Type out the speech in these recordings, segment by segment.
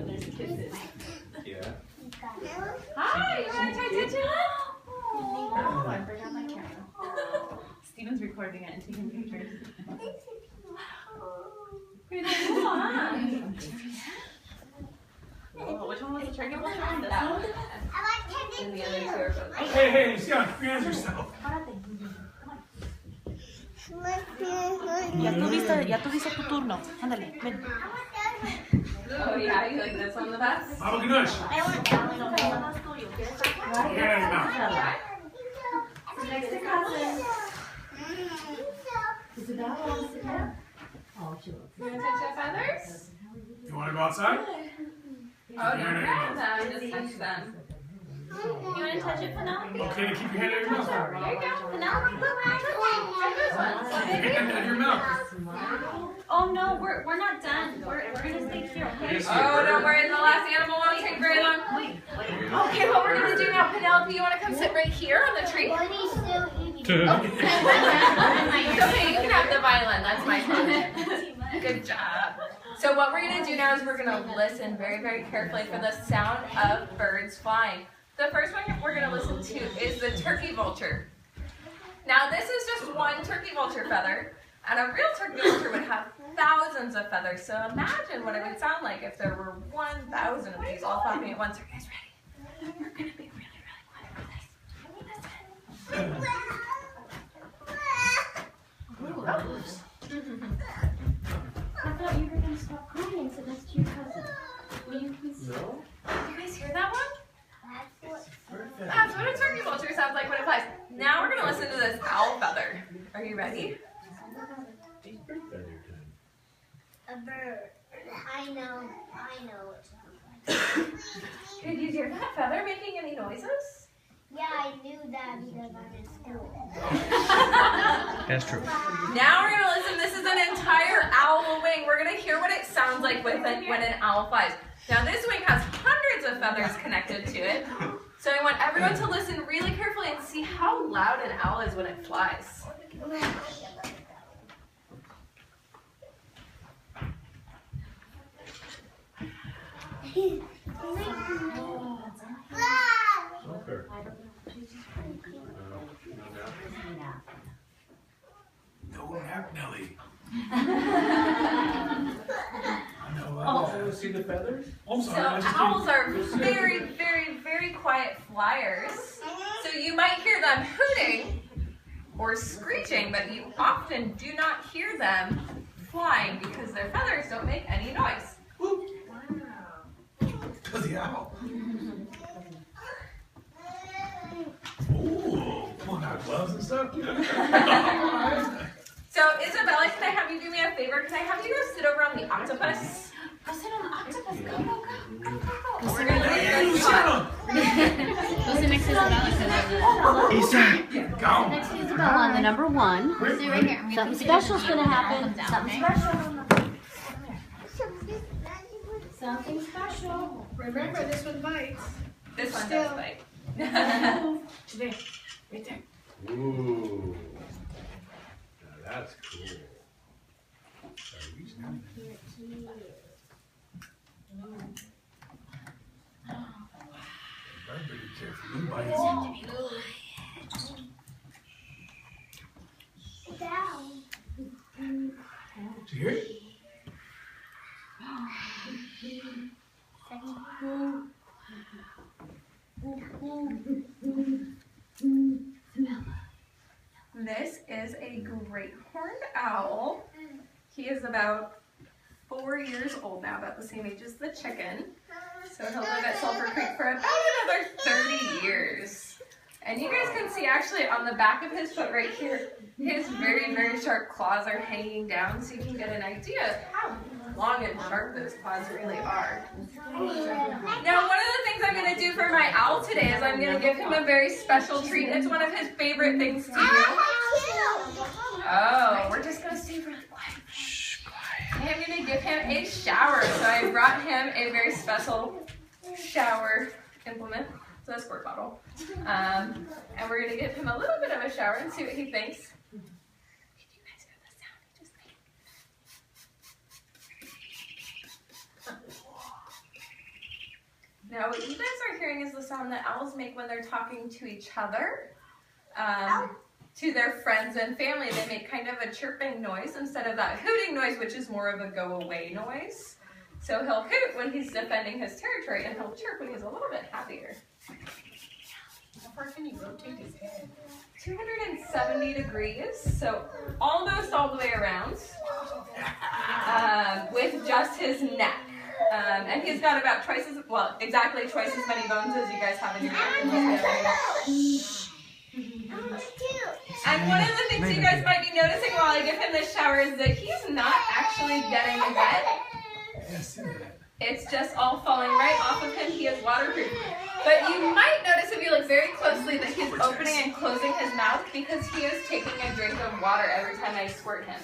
when there's kisses. Yeah. Hi, you want to try touching it? Oh, I forgot my camera. Steven's recording it and taking pictures. Pretty cool, huh? Oh, which one was the turkey vulture? This one? And the other two are both. Hey, Sian, hands yourself. Ya tuviste tu turno. Ándale, ven. Oh yeah, you like this one the best? Mama Ganush. Yeah, Next to cousin. Isabella wants to come. You want to touch your feathers? you want to go outside? Oh, don't grab them, just touch them. You want to touch it, Penelope? Okay, to keep your hand out of your mouth. There you go, Penelope. Try this one. Keep your hand out of your mouth. Oh no, we're not done. We're gonna stay here, okay? Oh, don't worry, the last animal won't take very long. Okay, what we're gonna do now, Penelope, you want to come sit right here on the tree? It's okay, you can have the violin, that's my fault. Good job. So what we're going to do now is we're going to listen very, very carefully for the sound of birds flying. The first one we're going to listen to is the turkey vulture. Now this is just one turkey vulture feather, and a real turkey vulture would have thousands of feathers. So imagine what it would sound like if there were 1,000 of these all flapping at once. Are you guys ready? We're going to be really, really quiet for this. Listen. I thought you were going to stop crying, so that's to your cousin. Will you please? No? You guys hear that one? That's what a turkey vulture sounds like when it flies. Now we're going to listen to this owl feather. Are you ready? A bird. I know what it sounds like. Did you hear that feather making any noises? Yeah, I knew that because I'm in school. That's true. Now we're going to listen. This is an entire owl wing. We're going to hear what it sounds like when an owl flies. Now this wing has hundreds of feathers connected to it. So I want everyone to listen really carefully and see how loud an owl is when it flies. No nap, Nelly. See the feathers? I'm So sorry. I just owls are very, very, very quiet flyers. So you might hear them hooting or screeching, but you often do not hear them flying because their feathers don't make any noise. Because the owl. Ooh, pulling out gloves and stuff. So Isabella, can I have you do me a favor? Can I have you go sit over on the octopus? Go sit on the octopus. Go, go, go. Go. We're going to do this one. Go sit next to Isabella. Go. Next to Isabella on the number one. Sit right here. Something special's gonna happen. Something special. Something special. Remember, this one bites. This one does bite. Today. Right there. Ooh. Now that's cool. Down. Did you hear it? This is a great horned owl. He is about 4 years old now, about the same age as the chicken. So he'll live at Sulphur Creek for about another 30 years. And you guys can see actually on the back of his foot right here, his very, very sharp claws are hanging down, so you can get an idea of how long and sharp those claws really are. Now, one of the things I'm going to do for my owl today is I'm going to give him a very special treat. It's one of his favorite things to do. Oh, we're just going to stay really quiet. Shh, quiet. I'm going to give him a shower. So I brought him a very special shower implement. So a squirt bottle. And we're going to give him a little bit of a shower and see what he thinks. Now what you guys are hearing is the sound that owls make when they're talking to each other. To their friends and family, they make kind of a chirping noise instead of that hooting noise, which is more of a go-away noise. So he'll hoot when he's defending his territory, and he'll chirp when he's a little bit happier. How far can you rotate his head? 270 degrees, so almost all the way around, with just his neck. And he's got about exactly twice as many bones as you guys have in your neck. And one of the things you guys might be noticing while I give him this shower is that he's not actually getting wet. It's just all falling right off of him. He is waterproof. But you might notice if you look very closely that he's opening and closing his mouth because he is taking a drink of water every time I squirt him.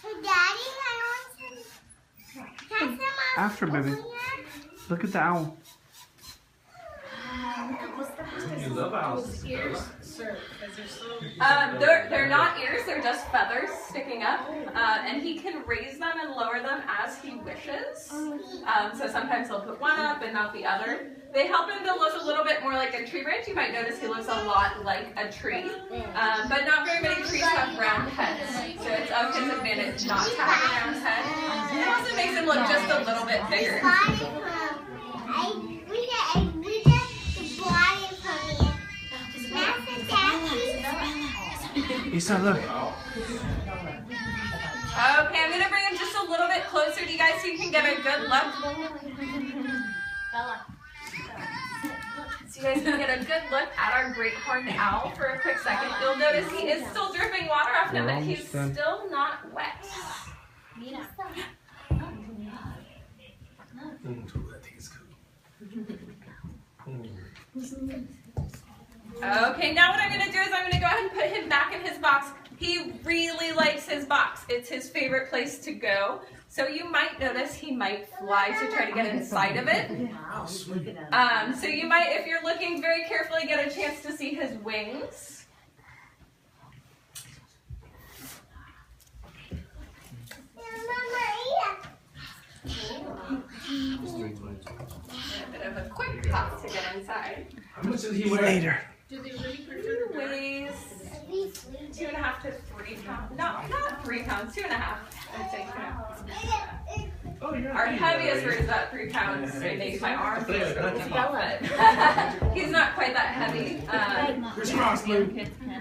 Hey, Daddy, I want some. After, baby. Look at the owl. You love owls. Ears, sir, because they're so. They're not ears, they're just feathers sticking up. And he can raise them and lower them as he wishes. So sometimes he'll put one up and not the other. They help him to look a little bit more like a tree branch. You might notice he looks a lot like a tree. But not very many trees have round heads. So it's of his advantage not to have a round head. It also makes him look just a little bit bigger. Isa, look. Okay, I'm going to bring him just a little bit closer to you guys so you can get a good look. So you guys can get a good look at our great horned owl for a quick second. You'll notice he is still dripping water off him, but he's still not wet. Okay, now what I'm going to do is I'm going to go ahead and put him back in his box. He really likes his box. It's his favorite place to go. So you might notice he might fly to try to get inside of it. So you might, if you're looking very carefully, get a chance to see his wings. A bit of a quick hop to get inside. How much did he weigh? Later. Do they really He prefer weighs 2.5 to 3 pounds. No, not 3 pounds, 2.5. I'd say 2.5. Oh, you're Our not heaviest eating, is at 3 pounds. It makes my arms feel Yeah, so that's small, but he's not quite that heavy. Crisscross, Lou.